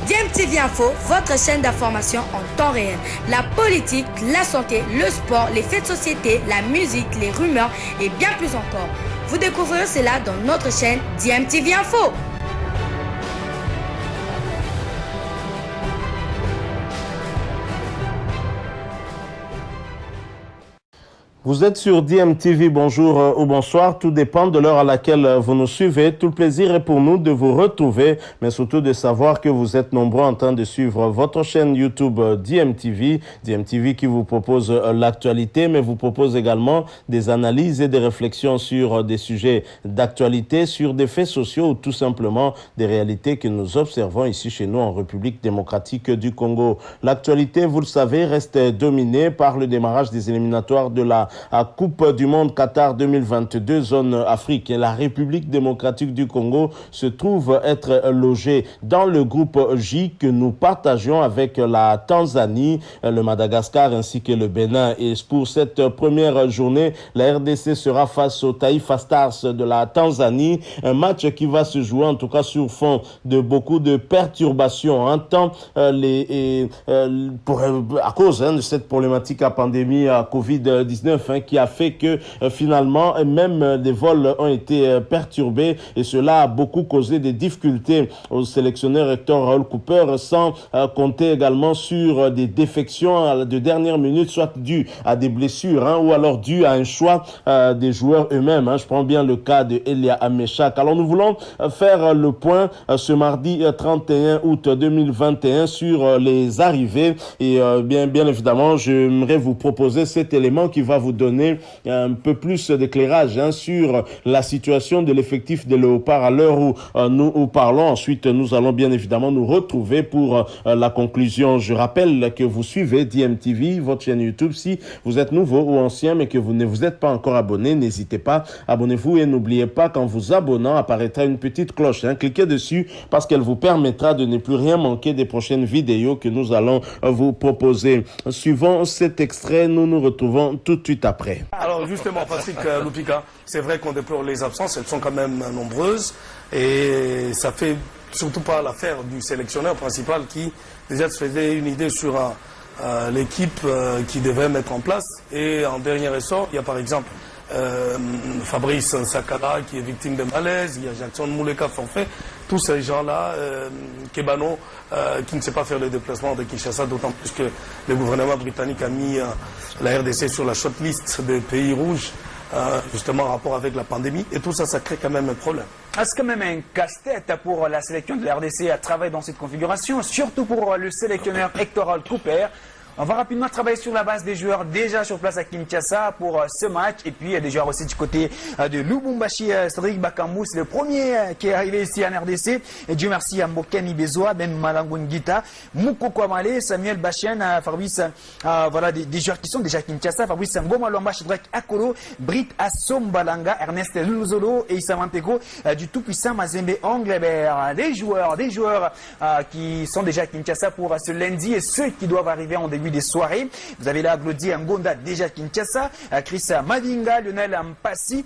DMTV Info, votre chaîne d'information en temps réel. La politique, la santé, le sport, les faits de société, la musique, les rumeurs et bien plus encore. Vous découvrirez cela dans notre chaîne DMTV Info. Vous êtes sur DMTV, bonjour ou bonsoir, tout dépend de l'heure à laquelle vous nous suivez. Tout le plaisir est pour nous de vous retrouver, mais surtout de savoir que vous êtes nombreux en train de suivre votre chaîne YouTube DMTV. DMTV qui vous propose l'actualité, mais vous propose également des analyses et des réflexions sur des sujets d'actualité, sur des faits sociaux ou tout simplement des réalités que nous observons ici chez nous en République démocratique du Congo. L'actualité, vous le savez, reste dominée par le démarrage des éliminatoires de la Coupe du Monde Qatar 2022, zone Afrique. Et la République démocratique du Congo se trouve être logée dans le groupe J que nous partageons avec la Tanzanie, le Madagascar ainsi que le Bénin. Et pour cette première journée, la RDC sera face au Taifa Stars de la Tanzanie. Un match qui va se jouer en tout cas sur fond de beaucoup de perturbations. Un temps, à cause de cette problématique à pandémie à Covid-19, qui a fait que finalement même des vols ont été perturbés et cela a beaucoup causé des difficultés au sélectionneur Hector Raoul Cooper, sans compter également sur des défections de dernière minute, soit dues à des blessures ou alors dues à un choix des joueurs eux-mêmes. Je prends bien le cas de Elia Amechak. Alors nous voulons faire le point ce mardi 31 août 2021 sur les arrivées et bien évidemment j'aimerais vous proposer cet élément qui va vous donner un peu plus d'éclairage sur la situation de l'effectif des Léopards à l'heure où nous parlons. Ensuite, nous allons bien évidemment nous retrouver pour la conclusion. Je rappelle que vous suivez DMTV, votre chaîne YouTube. Si vous êtes nouveau ou ancien mais que vous ne vous êtes pas encore abonné, n'hésitez pas, abonnez-vous et n'oubliez pas qu'en vous abonnant apparaîtra une petite cloche. Cliquez dessus parce qu'elle vous permettra de ne plus rien manquer des prochaines vidéos que nous allons vous proposer. Suivant cet extrait, nous nous retrouvons tout de suite après. Alors justement, Patrick Lupika, c'est vrai qu'on déplore les absences, elles sont quand même nombreuses et ça fait surtout pas l'affaire du sélectionneur principal qui déjà se faisait une idée sur l'équipe qui devait mettre en place. Et en dernier ressort, il y a par exemple Fabrice Sakala qui est victime de malaise, il y a Jackson Mouleka forfait, tous ces gens-là, Kebano qui ne sait pas faire le déplacement de Kinshasa, d'autant plus que le gouvernement britannique a mis la RDC sur la shortlist des pays rouges, justement en rapport avec la pandémie, et tout ça, ça crée quand même un problème. C'est quand même un casse-tête pour la sélection de la RDC à travailler dans cette configuration, surtout pour le sélectionneur Hector Raoul Cooper. On va rapidement travailler sur la base des joueurs déjà sur place à Kinshasa pour ce match. Et puis il y a des joueurs aussi du côté de Lubumbashi. Cédric Bakambu, c'est le premier qui est arrivé ici en RDC. Et Dieu merci à Mboken Ibezoa, Ben Malangungita, Moukoko Amale, Samuel Bachen, Fabrice, voilà des joueurs qui sont déjà à Kinshasa. Fabrice Ngoma Lomba, Shedrak Akolo, Brit Assombalanga, Ernest Luluzolo et Issa Manteko du tout-puissant Mazembe Anglebert. Des joueurs qui sont déjà à Kinshasa pour ce lundi et ceux qui doivent arriver en début des soirées. Vous avez là Glody Ngonda déjà Kinshasa, Chris Mavinga, Lionel Mpassi,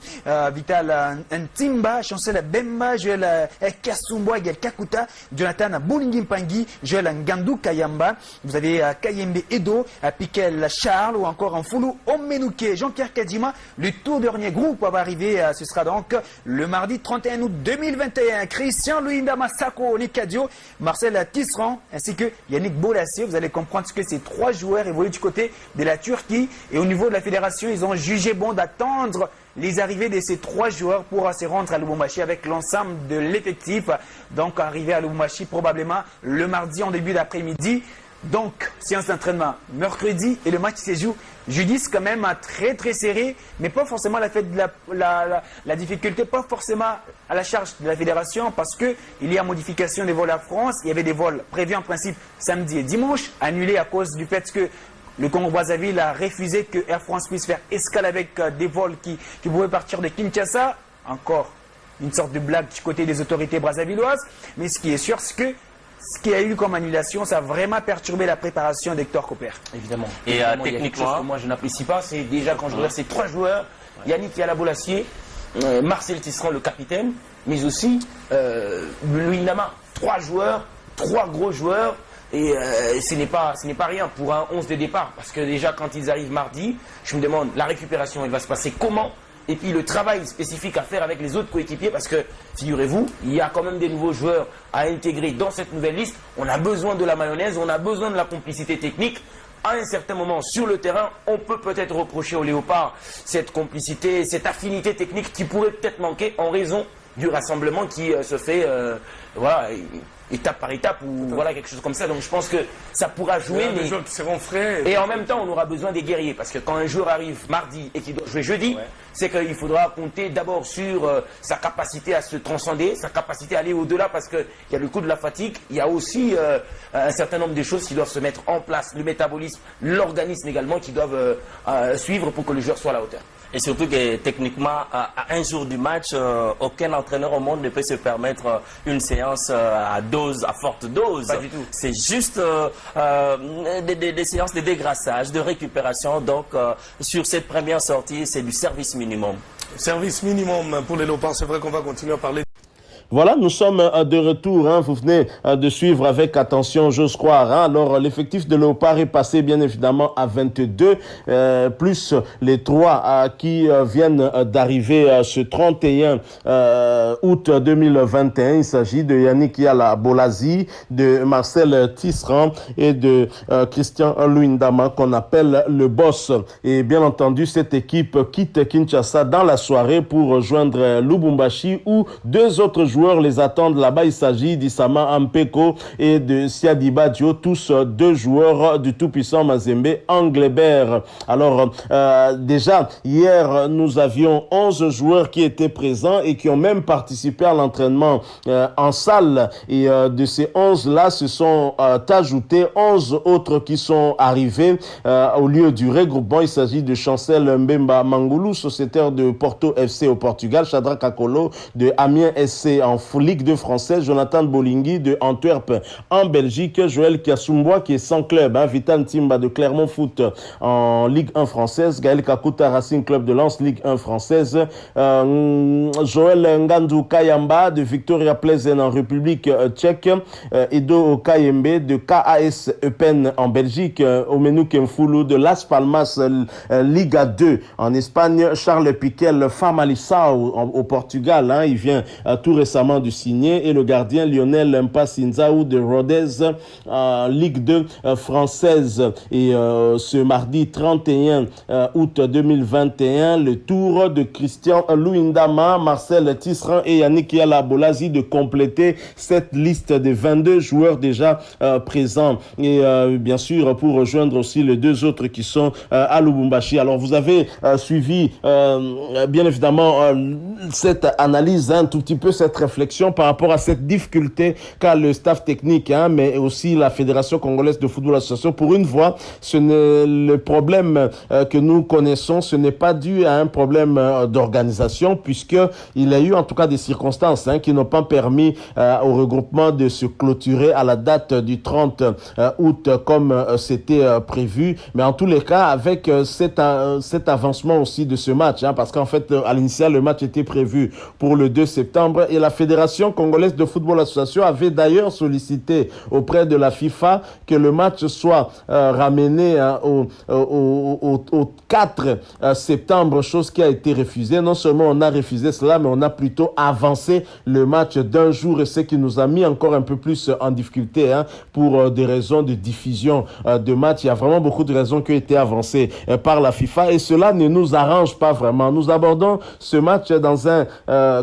Vital Ntimba, Chancel Bemba, Joël Kasumbo, Egel Kakuta, Jonathan Bolingi Mpangi, Joël Ngandou Kayamba. Vous avez Kayembe Edo, Piquel Charles ou encore Nfoulou Omenouke, Jean-Pierre Kadima. Le tout dernier groupe va arriver, ce sera donc le mardi 31 août 2021. Christian Louinda Massako, Nikadio, Marcel Tisserand ainsi que Yannick Bolassier. Vous allez comprendre ce que ces trois joueurs évoluent du côté de la Turquie et au niveau de la fédération, ils ont jugé bon d'attendre les arrivées de ces trois joueurs pour se rendre à Lubumbashi avec l'ensemble de l'effectif. Donc arriver à Lubumbashi probablement le mardi en début d'après-midi. Donc séance d'entraînement mercredi et le match se joue jeudi. C'est quand même très serré, mais pas forcément la difficulté, pas forcément à la charge de la fédération parce que il y a modification des vols à France. Il y avait des vols prévus en principe samedi et dimanche, annulés à cause du fait que le Congo-Brazzaville a refusé que Air France puisse faire escale avec des vols qui pouvaient partir de Kinshasa. Encore une sorte de blague du côté des autorités brazzavilloises. Mais ce qui est sûr, c'est que ce qu'il y a eu comme annulation, ça a vraiment perturbé la préparation d'Hector Cooper. Évidemment. Et techniquement, que moi je n'apprécie pas, c'est déjà quand je regarde ces trois joueurs, Yannick Yalabolassier, Marcel Tisserand, le capitaine, mais aussi Louis Nama, trois joueurs 3 gros joueurs. Et ce n'est pas rien pour un 11 de départ. Parce que déjà, quand ils arrivent mardi, je me demande, la récupération, elle va se passer comment? Et puis le travail spécifique à faire avec les autres coéquipiers, parce que, figurez-vous, il y a quand même des nouveaux joueurs à intégrer dans cette nouvelle liste. On a besoin de la mayonnaise, on a besoin de la complicité technique. À un certain moment, sur le terrain, on peut peut-être reprocher au Léopard cette complicité, cette affinité technique qui pourrait peut-être manquer en raison du rassemblement qui se fait, voilà, étape par étape ou voilà quelque chose comme ça. Donc je pense que ça pourra jouer. Mais joueurs qui seront frais. Et en même temps, on aura besoin des guerriers parce que quand un joueur arrive mardi et qu'il doit jouer jeudi, c'est qu'il faudra compter d'abord sur sa capacité à se transcender, sa capacité à aller au-delà parce qu'il y a le coup de la fatigue, il y a aussi un certain nombre de choses qui doivent se mettre en place, le métabolisme, l'organisme également qui doivent suivre pour que le joueur soit à la hauteur. Et surtout que techniquement, à un jour du match, aucun entraîneur au monde ne peut se permettre une séance à forte dose. Pas du tout. C'est juste des séances de dégraissage, de récupération. Donc, sur cette première sortie, c'est du service minimum. Service minimum pour les Léopards, c'est vrai qu'on va continuer à parler. Voilà, nous sommes de retour. Vous venez de suivre avec attention, j'ose croire. Alors, l'effectif de Léopard est passé bien évidemment à 22, plus les 3 qui viennent d'arriver ce 31 août 2021. Il s'agit de Yannick Yala Bolazi, de Marcel Tisserand et de Christian Luindama qu'on appelle le boss. Et bien entendu, cette équipe quitte Kinshasa dans la soirée pour rejoindre Lubumbashi où 2 autres joueurs les attendent là-bas. Il s'agit d'Issama Ampeko et de Siadi Badio, tous 2 joueurs du tout-puissant Mazembe Anglebert. Alors, déjà, hier, nous avions 11 joueurs qui étaient présents et qui ont même participé à l'entraînement en salle. Et de ces 11-là, se sont ajoutés 11 autres qui sont arrivés au lieu du regroupement. Il s'agit de Chancel Mbemba Mangoulou, sociétaire de Porto FC au Portugal, Shadrack Akolo de Amiens SC en Ligue 2 française, Jonathan Bolingui de Antwerp en Belgique, Joël Kiasumbois qui est sans club, Vital Timba de Clermont Foot en Ligue 1 française, Gaël Kakuta Racing Club de Lens, Ligue 1 française, Joël Ngandou Kayamba de Victoria Pleasant en République tchèque, Edo Kayembe de KAS Eupen en Belgique, Omenu Kemfulu de Las Palmas Liga 2 en Espagne, Charles Piquel Famalisao au Portugal, il vient tout récemment de signer, et le gardien Lionel Mpasinzaou de Rodez Ligue 2 française. Et ce mardi 31 août 2021, le tour de Christian Luindama, Marcel Tisserand et Yannick Yala Bolazi de compléter cette liste de 22 joueurs déjà présents. Et bien sûr, pour rejoindre aussi les 2 autres qui sont à Lubumbashi. Alors, vous avez suivi bien évidemment cette analyse, un tout petit peu cette réflexion par rapport à cette difficulté qu'a le staff technique, mais aussi la Fédération congolaise de football association. Pour une fois, le problème que nous connaissons, ce n'est pas dû à un problème d'organisation, puisqu'il y a eu en tout cas des circonstances qui n'ont pas permis au regroupement de se clôturer à la date du 30 août comme c'était prévu. Mais en tous les cas, avec cet avancement aussi de ce match, parce qu'en fait, à l'initial, le match était prévu pour le 2 septembre et la Fédération congolaise de football association avait d'ailleurs sollicité auprès de la FIFA que le match soit ramené au 4 septembre, chose qui a été refusée. Non seulement on a refusé cela, mais on a plutôt avancé le match d'un jour, et ce qui nous a mis encore un peu plus en difficulté pour des raisons de diffusion de match. Il y a vraiment beaucoup de raisons qui ont été avancées par la FIFA et cela ne nous arrange pas vraiment. Nous abordons ce match dans un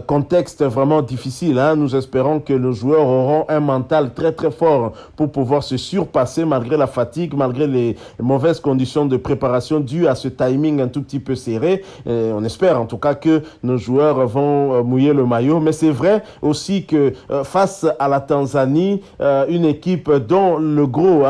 contexte vraiment difficile. Nous espérons que nos joueurs auront un mental très très fort pour pouvoir se surpasser malgré la fatigue, malgré les mauvaises conditions de préparation dues à ce timing un tout petit peu serré. On espère en tout cas que nos joueurs vont mouiller le maillot. Mais c'est vrai aussi que face à la Tanzanie, une équipe dont le gros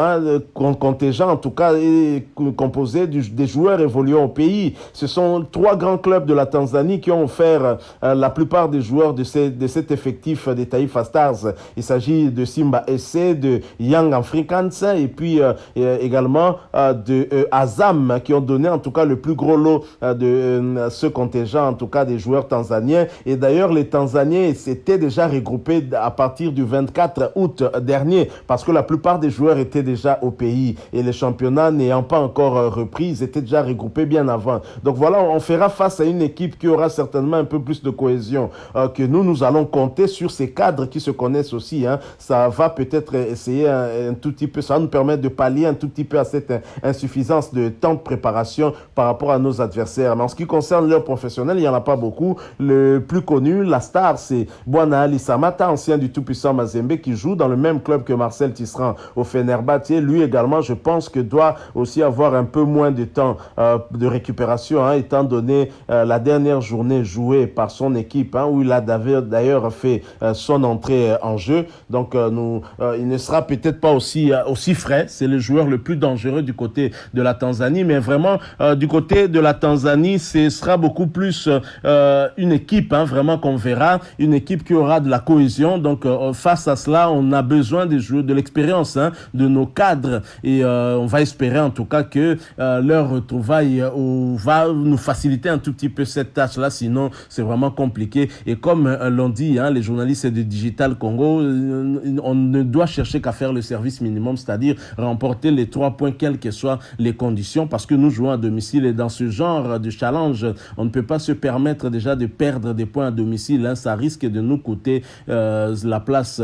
contingent en tout cas est composé des joueurs évoluant au pays. Ce sont 3 grands clubs de la Tanzanie qui ont offert la plupart des joueurs de cette cet effectif des Taifa Stars. Il s'agit de Simba SC, de Young Africans et puis également de Azam qui ont donné en tout cas le plus gros lot de ce contingent, en tout cas des joueurs tanzaniens. Et d'ailleurs, les Tanzaniens s'étaient déjà regroupés à partir du 24 août dernier parce que la plupart des joueurs étaient déjà au pays et les championnats n'ayant pas encore repris, ils étaient déjà regroupés bien avant. Donc voilà, on fera face à une équipe qui aura certainement un peu plus de cohésion que nous allons compter sur ces cadres qui se connaissent aussi. Ça va peut-être essayer un tout petit peu, ça va nous permettre de pallier un tout petit peu à cette insuffisance de temps de préparation par rapport à nos adversaires. Mais en ce qui concerne leurs professionnels, il n'y en a pas beaucoup. Le plus connu, la star, c'est Bwana Ali Samata, ancien du tout-puissant Mazembe, qui joue dans le même club que Marcel Tisserand au Fenerbahçe. Lui également, je pense que doit aussi avoir un peu moins de temps de récupération, étant donné la dernière journée jouée par son équipe, où il a d'ailleurs fait son entrée en jeu. Donc, il ne sera peut-être pas aussi frais. C'est le joueur le plus dangereux du côté de la Tanzanie, mais vraiment, du côté de la Tanzanie, ce sera beaucoup plus une équipe, vraiment qu'on verra, une équipe qui aura de la cohésion. Donc, face à cela, on a besoin des joueurs, de l'expérience de nos cadres et on va espérer en tout cas que leur retrouvaille va nous faciliter un tout petit peu cette tâche-là, sinon c'est vraiment compliqué. Et comme l'ont dit les journalistes de Digital Congo, on ne doit chercher qu'à faire le service minimum, c'est-à-dire remporter les 3 points, quelles que soient les conditions, parce que nous jouons à domicile et dans ce genre de challenge, on ne peut pas se permettre déjà de perdre des points à domicile. Ça risque de nous coûter la place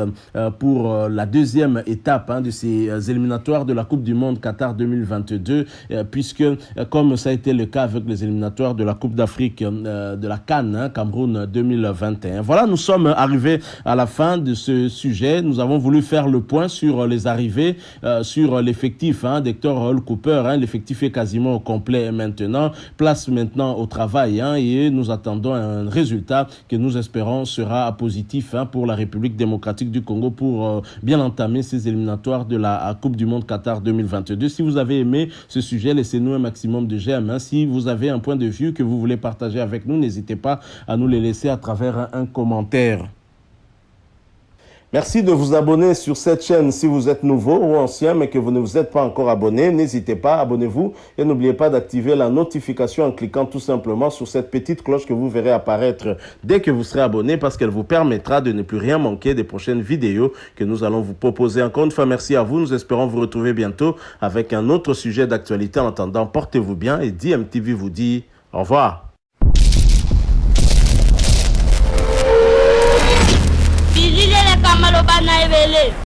pour la deuxième étape de ces éliminatoires de la Coupe du Monde Qatar 2022, puisque comme ça a été le cas avec les éliminatoires de la Coupe d'Afrique de la CAN, Cameroun 2021. Voilà, nous sommes arrivés à la fin de ce sujet. Nous avons voulu faire le point sur les arrivées, sur l'effectif d'Hector Hall Cooper. L'effectif est quasiment au complet maintenant. Place maintenant au travail et nous attendons un résultat que nous espérons sera positif pour la République démocratique du Congo pour bien entamer ces éliminatoires de la Coupe du Monde Qatar 2022. Si vous avez aimé ce sujet, laissez-nous un maximum de j'aime. Si vous avez un point de vue que vous voulez partager avec nous, n'hésitez pas à nous les laisser à travers un commentaire. Merci de vous abonner sur cette chaîne si vous êtes nouveau ou ancien mais que vous ne vous êtes pas encore abonné. N'hésitez pas, abonnez-vous et n'oubliez pas d'activer la notification en cliquant tout simplement sur cette petite cloche que vous verrez apparaître dès que vous serez abonné parce qu'elle vous permettra de ne plus rien manquer des prochaines vidéos que nous allons vous proposer. Encore une fois, merci à vous. Nous espérons vous retrouver bientôt avec un autre sujet d'actualité. En attendant, portez-vous bien et DMTV vous dit au revoir. Kamalo bana ebele